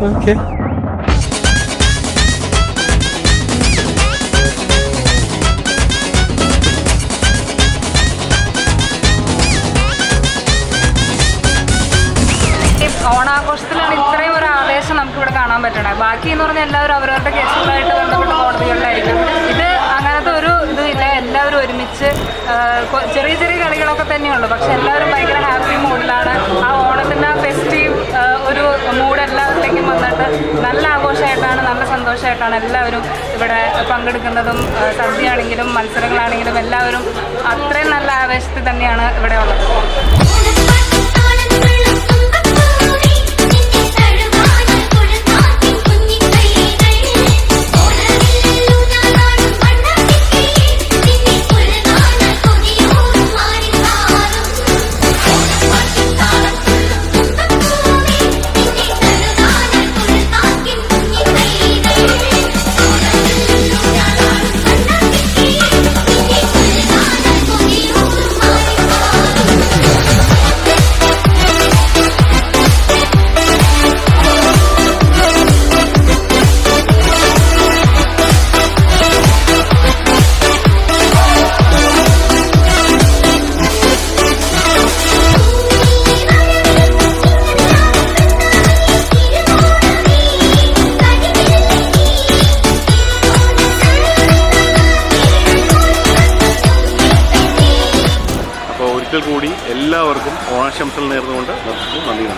Okay. ഓണാഘോഷത്തിലാണ് ഇത്രയും ഒരു ആവേശം നമുക്കിവിടെ കാണാൻ പറ്റണേ. ബാക്കി എന്ന് പറഞ്ഞാൽ എല്ലാവരും അവരവരുടെ കേസുകളായിട്ട് ബന്ധപ്പെട്ട കോടതികളിലായിരിക്കും. ഇത് അങ്ങനത്തെ ഒരു ഇതില്ല. എല്ലാവരും ഒരുമിച്ച് ചെറിയ ചെറിയ കളികളൊക്കെ തന്നെയുള്ളൂ. പക്ഷെ എല്ലാവരും ഭയങ്കര ഹാപ്പി മൂഡിലാണ്. ആ ഓണത്തിന് ഫെസ്റ്റീവ് ഒരു മൂഡ് എല്ലാവരിലേക്കും വന്നിട്ട് നല്ല ആഘോഷമായിട്ടാണ്, നല്ല സന്തോഷമായിട്ടാണ് എല്ലാവരും ഇവിടെ പങ്കെടുക്കുന്നതും. സദ്യയാണെങ്കിലും മത്സരങ്ങളാണെങ്കിലും എല്ലാവരും അത്രയും നല്ല ആവേശത്തിൽ തന്നെയാണ് ഇവിടെ ഉള്ളത്. ഒരിക്കൽ കൂടി എല്ലാവർക്കും ഓണാശംസകൾ നേർന്നുകൊണ്ട് നന്ദി.